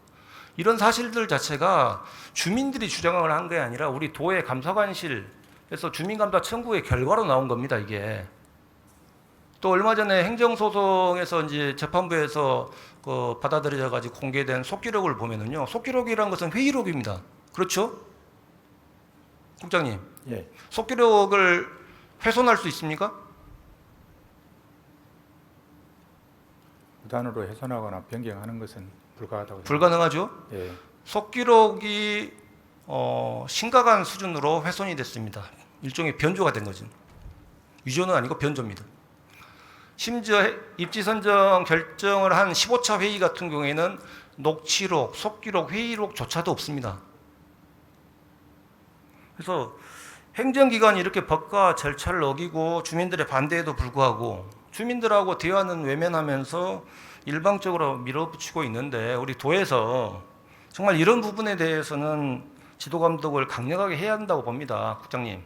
이런 사실들 자체가 주민들이 주장을 한 게 아니라 우리 도의 감사관실에서 주민감사 청구의 결과로 나온 겁니다. 이게. 또 얼마 전에 행정소송에서 이제 재판부에서 받아들여져 가지고 공개된 속기록을 보면은요, 속기록이라는 것은 회의록입니다. 그렇죠? 국장님, 예. 속기록을 훼손할 수 있습니까? 무단으로 훼손하거나 변경하는 것은 불가하다고 불가능하죠. 생각합니다. 예. 속기록이 심각한 수준으로 훼손이 됐습니다. 일종의 변조가 된 거죠. 위조는 아니고 변조입니다. 심지어 입지 선정 결정을 한 15차 회의 같은 경우에는 녹취록, 속기록, 회의록조차도 없습니다. 그래서 행정기관이 이렇게 법과 절차를 어기고 주민들의 반대에도 불구하고 주민들하고 대화는 외면하면서 일방적으로 밀어붙이고 있는데 우리 도에서 정말 이런 부분에 대해서는 지도 감독을 강력하게 해야 한다고 봅니다. 국장님.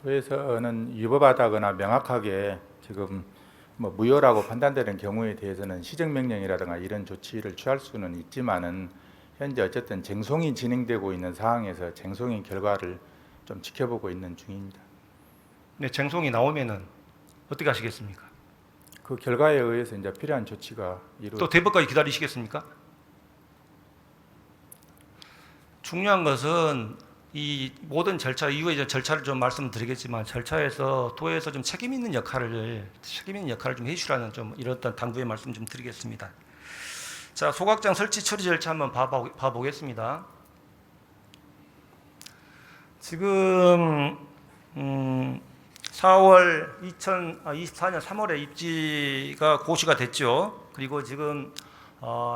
도에서는 위법하다거나 명확하게 지금 뭐 무효라고 판단되는 경우에 대해서는 시정명령이라든가 이런 조치를 취할 수는 있지만은 현재 어쨌든 쟁송이 진행되고 있는 상황에서 쟁송의 결과를 좀 지켜보고 있는 중입니다. 네, 쟁송이 나오면은 어떻게 하시겠습니까? 그 결과에 의해서 이제 필요한 조치가 또 대법까지 기다리시겠습니까? 중요한 것은 이 모든 절차 이후에 이제 절차를 좀 말씀드리겠지만 절차에서 도에서 좀 책임 있는 역할을 좀 해주라는 좀 이런 당부의 말씀 좀 드리겠습니다. 자, 소각장 설치 처리 절차 한번 봐보겠습니다. 지금 2024년 3월에 입지가 고시가 됐죠. 그리고 지금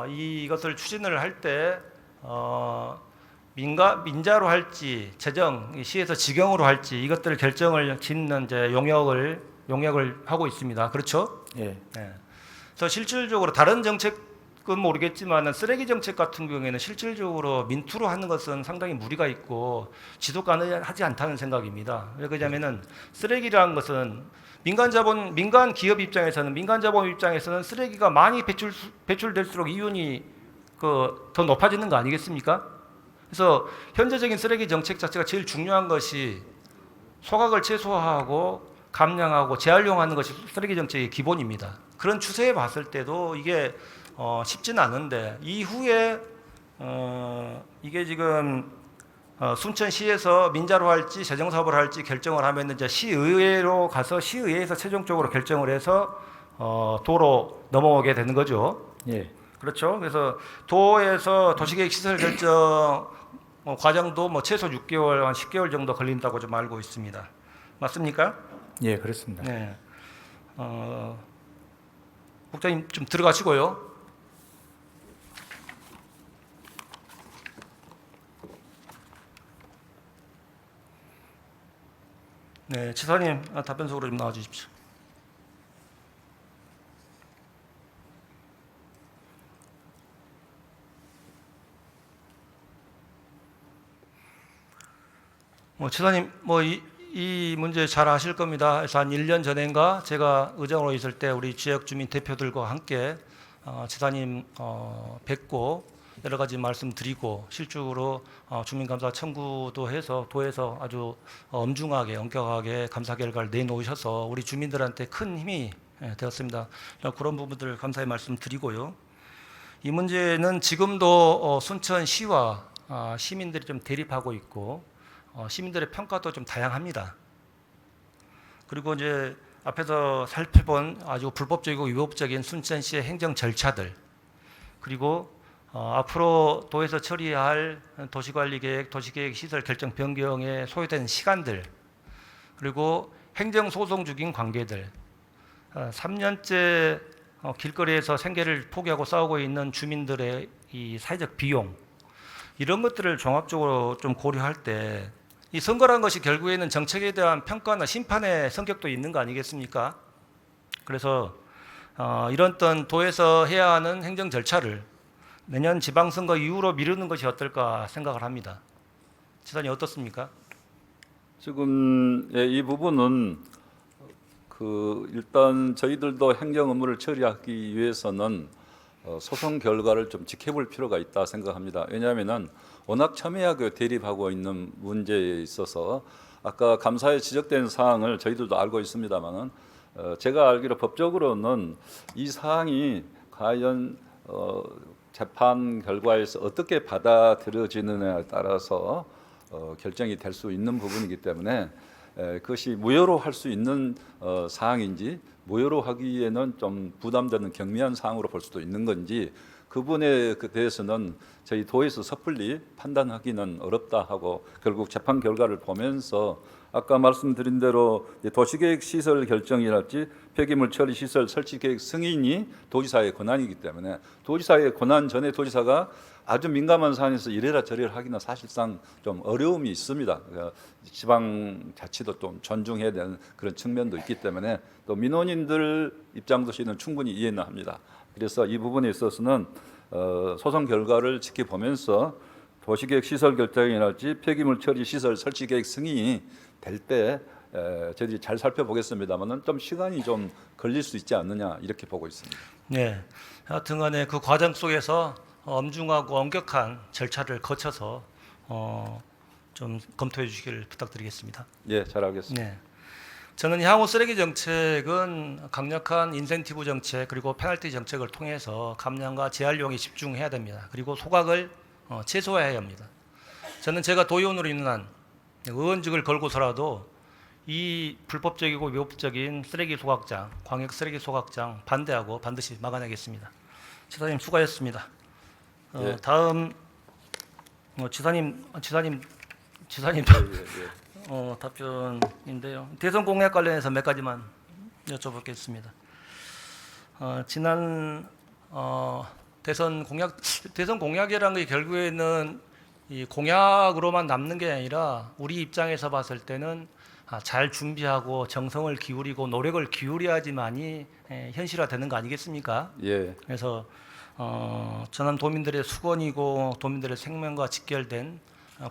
이것을 추진을 할 때 민자로 할지 시에서 지경으로 할지 이것들을 결정을 짓는 이제 용역을 하고 있습니다. 그렇죠? 예. 네. 그래서 실질적으로 다른 정책 그건 모르겠지만 쓰레기 정책 같은 경우에는 실질적으로 민투로 하는 것은 상당히 무리가 있고 지속 가능하지 않다는 생각입니다. 왜 그러냐면은 쓰레기라는 것은 민간 기업 입장에서는 민간 자본 입장에서는 쓰레기가 많이 배출될수록 이윤이 더 높아지는 거 아니겠습니까? 그래서 현재적인 쓰레기 정책 자체가 제일 중요한 것이 소각을 최소화하고 감량하고 재활용하는 것이 쓰레기 정책의 기본입니다. 그런 추세에 봤을 때도 이게 쉽지는 않은데 이후에 이게 지금 순천시에서 민자로 할지 재정사업을 할지 결정을 하면 이제 시의회로 가서 시의회에서 최종적으로 결정을 해서 도로 넘어오게 되는 거죠. 예. 그렇죠. 그래서 도에서 도시계획 시설 결정 과정도 뭐 최소 6개월, 한 10개월 정도 걸린다고 좀 알고 있습니다. 맞습니까? 예, 그렇습니다. 네. 국장님 좀 들어가시고요. 네, 지사님 답변석으로 좀 나와 주십시오. 지사님 이 문제 잘 아실 겁니다. 그래서 한 1년 전인가 제가 의장으로 있을 때 우리 지역 주민 대표들과 함께 지사님 뵙고 여러 가지 말씀드리고 실적으로 주민감사 청구도 해서 도에서 아주 엄중하게 엄격하게 감사 결과를 내놓으셔서 우리 주민들한테 큰 힘이 되었습니다. 그런 부분들 감사의 말씀드리고요. 이 문제는 지금도 순천시와 시민들이 좀 대립하고 있고 시민들의 평가도 좀 다양합니다. 그리고 이제 앞에서 살펴본 아주 불법적이고 위법적인 순천시의 행정 절차들, 그리고 앞으로 도에서 처리할 도시관리계획, 도시계획 시설 결정 변경에 소요된 시간들, 그리고 행정소송 중인 관계들, 3년째 길거리에서 생계를 포기하고 싸우고 있는 주민들의 이 사회적 비용, 이런 것들을 종합적으로 좀 고려할 때 이 선거란 것이 결국에는 정책에 대한 평가나 심판의 성격도 있는 거 아니겠습니까? 그래서 이런 어떤 도에서 해야 하는 행정 절차를 내년 지방선거 이후로 미루는 것이 어떨까 생각을 합니다. 지사님 어떻습니까? 지금 이 부분은 일단 저희들도 행정 업무를 처리하기 위해서는 소송 결과를 좀 지켜볼 필요가 있다 생각합니다. 왜냐하면은 워낙 첨예하게 대립하고 있는 문제에 있어서 아까 감사에 지적된 사항을 저희들도 알고 있습니다만은 제가 알기로 법적으로는 이 사항이 과연 재판 결과에서 어떻게 받아들여지느냐에 따라서 결정이 될 수 있는 부분이기 때문에 그것이 무효로 할 수 있는 사항인지 무효로 하기에는 좀 부담되는 경미한 사항으로 볼 수도 있는 건지 그 부분에 대해서는 저희 도에서 섣불리 판단하기는 어렵다 하고 결국 재판 결과를 보면서 아까 말씀드린 대로 도시계획 시설 결정이랄지 폐기물 처리 시설 설치 계획 승인이 도지사의 권한이기 때문에 도지사의 권한 전에 도지사가 아주 민감한 사안에서 이래라 저래라 하기는 사실상 좀 어려움이 있습니다. 그러니까 지방 자치도 좀 존중해야 되는 그런 측면도 있기 때문에 또 민원인들 입장도 저희는 충분히 이해는 합니다. 그래서 이 부분에 있어서는 소송 결과를 지켜보면서 도시계획 시설 결정이랄지 폐기물 처리 시설 설치 계획 승인이 될 때 저희들이 잘 살펴보겠습니다만은 좀 시간이 좀 걸릴 수 있지 않느냐 이렇게 보고 있습니다. 네, 하여튼간에 그 과정 속에서 엄중하고 엄격한 절차를 거쳐서 좀 검토해 주시기를 부탁드리겠습니다. 예, 잘하겠습니다. 네. 저는 향후 쓰레기 정책은 강력한 인센티브 정책 그리고 페널티 정책을 통해서 감량과 재활용에 집중해야 됩니다. 그리고 소각을 최소화해야 합니다. 저는 제가 도의원으로 있는 한 의원직을 걸고서라도 이 불법적이고 위법적인 쓰레기 소각장, 광역 쓰레기 소각장 반대하고 반드시 막아내겠습니다. 지사님 수고하셨습니다. 예. 다음 지사님 답변인데요. 대선 공약 관련해서 몇 가지만 여쭤보겠습니다. 지난 대선 공약이라는 게 결국에는 이 공약으로만 남는 게 아니라 우리 입장에서 봤을 때는 잘 준비하고 정성을 기울이고 노력을 기울여야지만이 현실화되는 거 아니겠습니까? 예. 그래서 전남 도민들의 수건이고 도민들의 생명과 직결된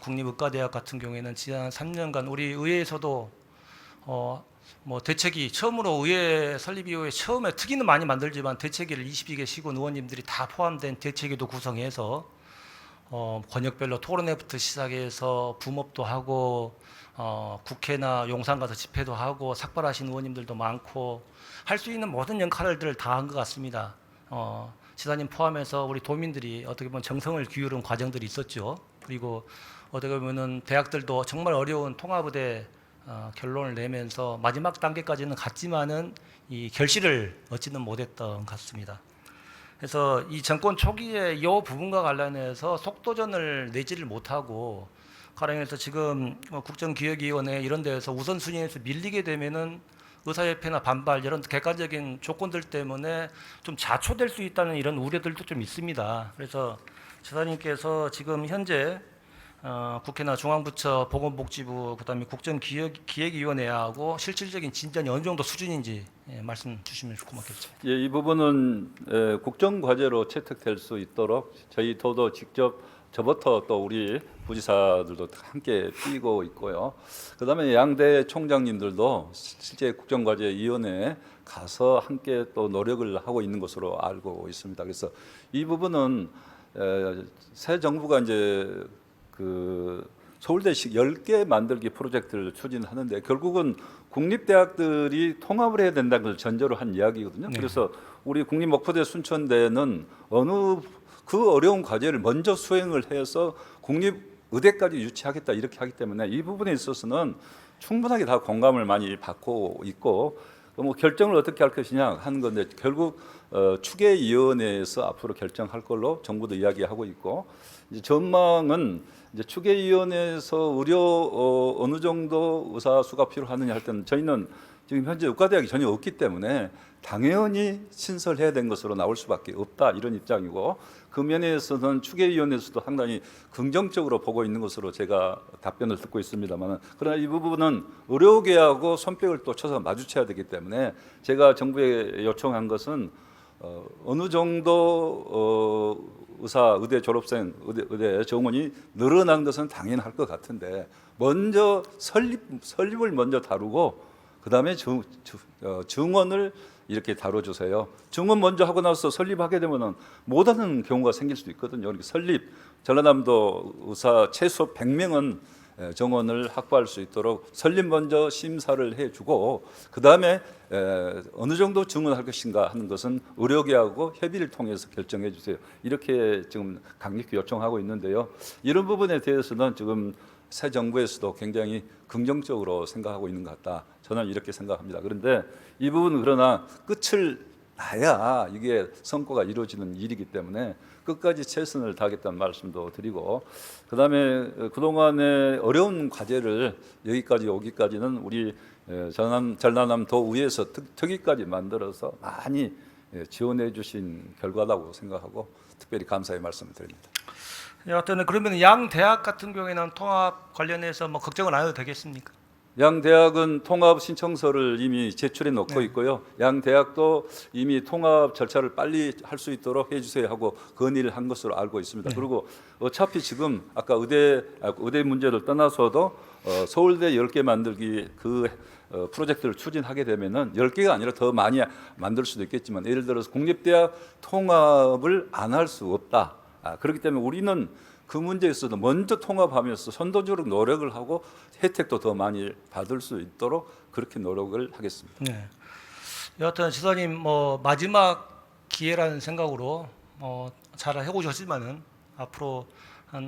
국립의과대학 같은 경우에는 지난 3년간 우리 의회에서도 뭐 대책위 처음으로 의회 설립 이후에 처음에 특위는 많이 만들지만 대책위를 22개 시군 의원님들이 다 포함된 대책위도 구성해서 권역별로 토론회부터 시작해서 부업도 하고 국회나 용산 가서 집회도 하고 삭발하신 의원님들도 많고 할 수 있는 모든 역할들을 다 한 것 같습니다. 지사님 포함해서 우리 도민들이 어떻게 보면 정성을 기울인 과정들이 있었죠. 그리고 어떻게 보면은 대학들도 정말 어려운 통합의대 결론을 내면서 마지막 단계까지는 갔지만은 이 결실을 얻지는 못했던 것 같습니다. 그래서 이 정권 초기에 이 부분과 관련해서 속도전을 내지를 못하고 가령해서 지금 국정기획위원회 이런 데에서 우선순위에서 밀리게 되면은 의사협회나 반발 이런 객관적인 조건들 때문에 좀 자초될 수 있다는 이런 우려들도 좀 있습니다. 그래서 지사님께서 지금 현재 국회나 중앙부처 보건복지부 그다음에 국정기획위원회하고 실질적인 진전이 어느 정도 수준인지 말씀 주시면 고맙겠습니다. 예, 이 부분은 국정과제로 채택될 수 있도록 저희 도도 직접 저부터 또 우리 부지사들도 함께 뛰고 있고요. 그다음에 양대 총장님들도 실제 국정과제위원회에 가서 함께 또 노력을 하고 있는 것으로 알고 있습니다. 그래서 이 부분은 새 정부가 이제 그 서울대식 10개 만들기 프로젝트를 추진하는데 결국은 국립대학들이 통합을 해야 된다는 걸 전제로 한 이야기거든요. 네. 그래서 우리 국립목포대 순천대는 그 어려운 과제를 먼저 수행을 해서 국립의대까지 유치하겠다 이렇게 하기 때문에 이 부분에 있어서는 충분하게 다 공감을 많이 받고 있고 뭐 결정을 어떻게 할 것이냐 하는 건데 결국 추계위원회에서 앞으로 결정할 걸로 정부도 이야기하고 있고 이제 전망은 이제 추계위원회에서 의료 어느 정도 의사 수가 필요하느냐 할 때는 저희는 지금 현재 의과대학이 전혀 없기 때문에 당연히 신설해야 된 것으로 나올 수밖에 없다 이런 입장이고 그 면에서는 추계위원회에서도 상당히 긍정적으로 보고 있는 것으로 제가 답변을 듣고 있습니다만 그러나 이 부분은 의료계하고 손뼉을 또 쳐서 마주쳐야 되기 때문에 제가 정부에 요청한 것은 어느 정도 의대 졸업생 의대 정원이 늘어난 것은 당연할 것 같은데 먼저 설립을 먼저 다루고 그다음에 증원을 이렇게 다뤄주세요. 증원 먼저 하고 나서 설립하게 되면은 못하는 경우가 생길 수도 있거든요. 그러니까 설립 전라남도 의사 최소 100명은 정원을 확보할 수 있도록 설립 먼저 심사를 해주고 그 다음에 어느 정도 증원할 것인가 하는 것은 의료계하고 협의를 통해서 결정해 주세요. 이렇게 지금 강력히 요청하고 있는데요. 이런 부분에 대해서는 지금 새 정부에서도 굉장히 긍정적으로 생각하고 있는 것 같다. 저는 이렇게 생각합니다. 그런데 이 부분은 그러나 끝을 나야 이게 성과가 이루어지는 일이기 때문에 끝까지 최선을 다하겠다는 말씀도 드리고 그다음에 그동안의 어려운 과제를 여기까지 오기까지는 우리 전남 도의회에서 특위까지 만들어서 많이 지원해 주신 결과라고 생각하고 특별히 감사의 말씀을 드립니다. 여하튼 그러면 양 대학 같은 경우에는 통합 관련해서 뭐 걱정을 안 해도 되겠습니까? 양 대학은 통합 신청서를 이미 제출해 놓고 있고요. 양 대학도 이미 통합 절차를 빨리 할 수 있도록 해주세요 하고 건의를 한 것으로 알고 있습니다. 그리고 어차피 지금 아까 의대 문제를 떠나서도 서울대 10개 만들기 그 프로젝트를 추진하게 되면은 10개가 아니라 더 많이 만들 수도 있겠지만 예를 들어서 국립대학 통합을 안 할 수 없다. 그렇기 때문에 우리는 그 문제에 있어서 먼저 통합하면서 선도적으로 노력을 하고 혜택도 더 많이 받을 수 있도록 그렇게 노력을 하겠습니다. 네. 여하튼 지사님 뭐 마지막 기회라는 생각으로 잘 해오셨지만은 앞으로 한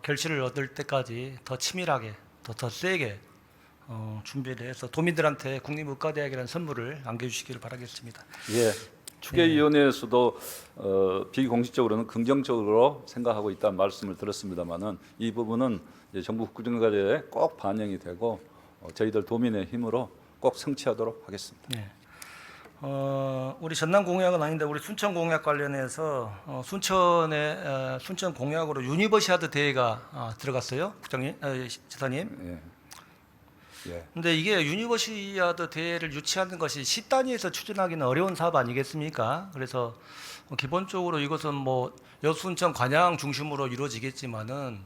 결실을 얻을 때까지 더 치밀하게 더 세게 준비를 해서 도민들한테 국립의과대학이라는 선물을 안겨주시기를 바라겠습니다. 예. 추계위원회에서도 비공식적으로는 긍정적으로 생각하고 있다는 말씀을 들었습니다만은 이 부분은 이제 정부 국정과제에 꼭 반영이 되고 저희들 도민의 힘으로 꼭 성취하도록 하겠습니다. 네. 우리 전남 공약은 아닌데 우리 순천 공약 관련해서 순천의 순천 공약으로 유니버시아드 대회가 들어갔어요, 국장님, 지사님. 예. 예. 근데 이게 유니버시아드 대회를 유치하는 것이 시 단위에서 추진하기는 어려운 사업 아니겠습니까? 그래서 기본적으로 이것은 뭐 여순천 관양 중심으로 이루어지겠지만은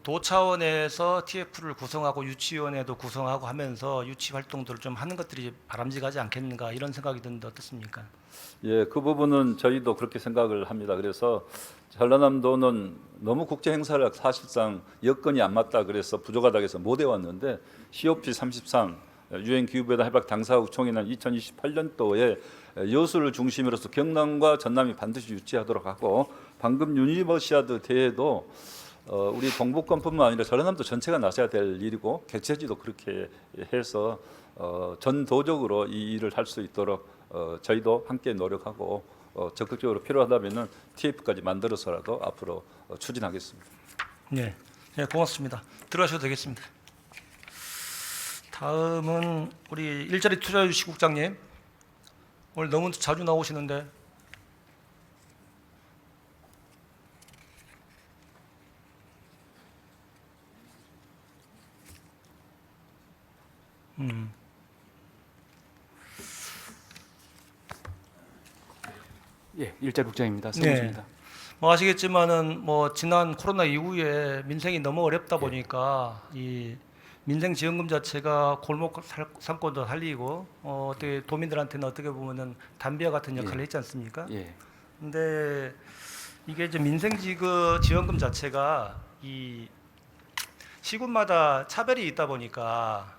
도 차원에서 TF를 구성하고 유치위원회도 구성하고 하면서 유치 활동들을 좀 하는 것들이 바람직하지 않겠는가 이런 생각이 드는데 어떻습니까? 예, 그 부분은 저희도 그렇게 생각을 합니다. 그래서 전라남도는 너무 국제 행사를 사실상 여건이 안 맞다 그래서 부족하다 해서 못 해왔는데 COP 33 유엔 기후변화 협약 당사국 총회는 2028년도에 여수를 중심으로서 경남과 전남이 반드시 유치하도록 하고 방금 유니버시아드 대회도 우리 동북권뿐만 아니라 전라남도 전체가 나서야 될 일이고 개최지도 그렇게 해서 전도적으로 이 일을 할 수 있도록 저희도 함께 노력하고 적극적으로 필요하다면은 TF까지 만들어서라도 앞으로 추진하겠습니다. 네, 네, 고맙습니다. 들어가셔도 되겠습니다. 다음은 우리 일자리 투자유치국장님. 오늘 너무 자주 나오시는데. 예, 일자리 국장입니다. 성우입니다. 뭐 아시겠지만은 뭐 지난 코로나 이후에 민생이 너무 어렵다 보니까 이 민생 지원금 자체가 골목 상권도 살리고 어떻게 도민들한테는 어떻게 보면은 담비와 같은 역할을 했지 않습니까? 예. 근데 이게 이제 민생 지원금 자체가 이 시군마다 차별이 있다 보니까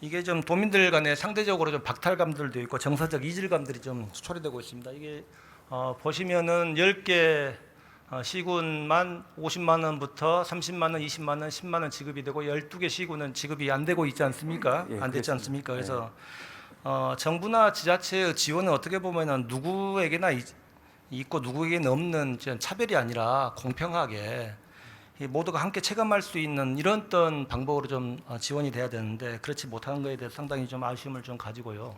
이게 좀 도민들 간에 상대적으로 좀 박탈감들도 있고 정서적 이질감들이 좀 초래되고 있습니다. 이게 보시면은 10개 시군만 50만 원부터 30만 원, 20만 원, 10만 원 지급이 되고 12개 시군은 지급이 안 되고 있지 않습니까? 예, 안 됐지 그렇습니다. 않습니까? 그래서 정부나 지자체의 지원은 어떻게 보면은 누구에게나 있고 누구에게는 없는 차별이 아니라 공평하게 이 모두가 함께 체감할 수 있는 이런 어떤 방법으로 좀 지원이 돼야 되는데 그렇지 못하는 것에 대해서 상당히 좀 아쉬움을 좀 가지고요.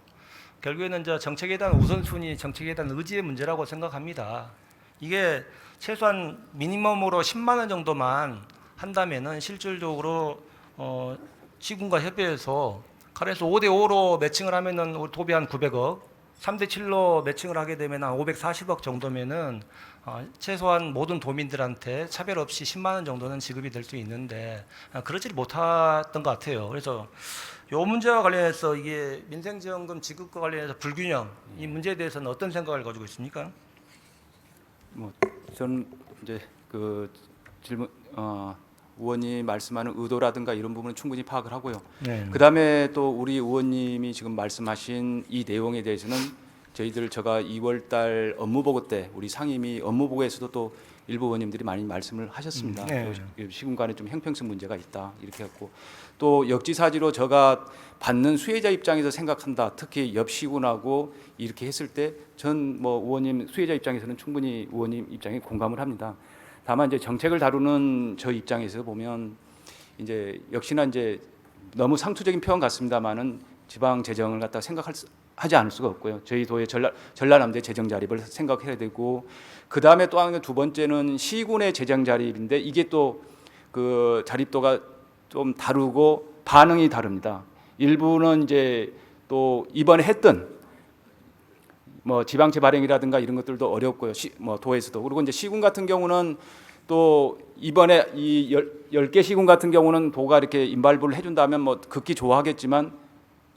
결국에는 이제 정책에 대한 우선순위, 정책에 대한 의지의 문제라고 생각합니다. 이게 최소한 미니멈으로 10만 원 정도만 한다면은 실질적으로 시군과 협의해서 가래에서 5대 5로 매칭을 하면은 도비 한 900억, 3대 7로 매칭을 하게 되면 한 540억 정도면은 최소한 모든 도민들한테 차별 없이 10만 원 정도는 지급이 될 수 있는데 그러지 못했던 것 같아요. 그래서 이 문제와 관련해서 이게 민생지원금 지급과 관련해서 불균형 이 문제에 대해서는 어떤 생각을 가지고 있습니까? 뭐 저는 이제 그 질문 의원님 말씀하는 의도라든가 이런 부분은 충분히 파악을 하고요. 네. 그다음에 또 우리 의원님이 지금 말씀하신 이 내용에 대해서는 제가 2월달 업무보고 때 우리 상임위 업무보고에서도 또 일부 의원님들이 많이 말씀을 하셨습니다. 네. 시군 간에 좀 형평성 문제가 있다 이렇게 했고 또 역지사지로 제가 받는 수혜자 입장에서 생각한다. 특히 옆 시군하고 이렇게 했을 때 전 뭐 의원님 수혜자 입장에서는 충분히 의원님 입장에 공감을 합니다. 다만 이제 정책을 다루는 저 입장에서 보면 이제 역시나 이제 너무 상투적인 표현 같습니다만은 지방 재정을 갖다 하지 않을 수가 없고요. 저희 도의 전라남도의 재정 자립을 생각해야 되고 그 다음에 또 한 두 번째는 시군의 재정 자립인데 이게 또 그 자립도가 좀 다르고 반응이 다릅니다. 일부는 이제 또 이번에 했던 뭐 지방채 발행이라든가 이런 것들도 어렵고요. 뭐 도에서도 그리고 이제 시군 같은 경우는 또 이번에 이 10개 시군 같은 경우는 도가 이렇게 인발부를 해준다면 뭐 극히 좋아하겠지만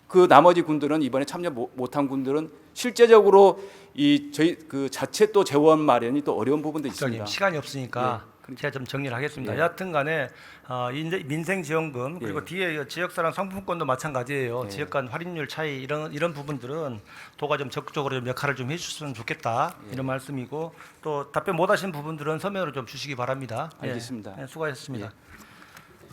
그 나머지 군들은 이번에 참여 못한 군들은 실제적으로 이 저희 그 자체 또 재원 마련이 또 어려운 부분도 있습니다. 시간이 없으니까 제가 좀 정리를 하겠습니다. 여하튼간에 민생지원금 그리고 뒤에 지역사랑 상품권도 마찬가지예요. 지역 간 할인율 차이 이런 부분들은 도가 좀 적극적으로 좀 역할을 좀 해주셨으면 좋겠다 이런 말씀이고 또 답변 못하신 부분들은 서면으로 좀 주시기 바랍니다. 알겠습니다. 네, 수고하셨습니다.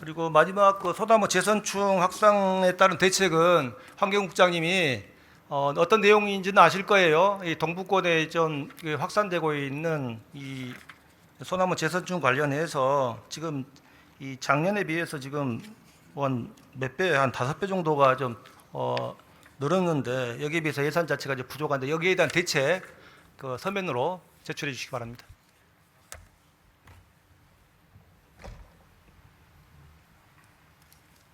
그리고 마지막 그 소나무 재선충 확산에 따른 대책은 환경국장님이 어떤 내용인지는 아실 거예요. 이 동북권에 좀 확산되고 있는 이 소나무 재선충 관련해서 지금 이 작년에 비해서 지금 몇 배, 한 5배 정도가 좀 늘었는데 여기에 비해서 예산 자체가 이제 부족한데 여기에 대한 대책 그 서면으로 제출해 주시기 바랍니다.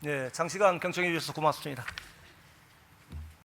네, 장시간 경청해 주셔서 고맙습니다.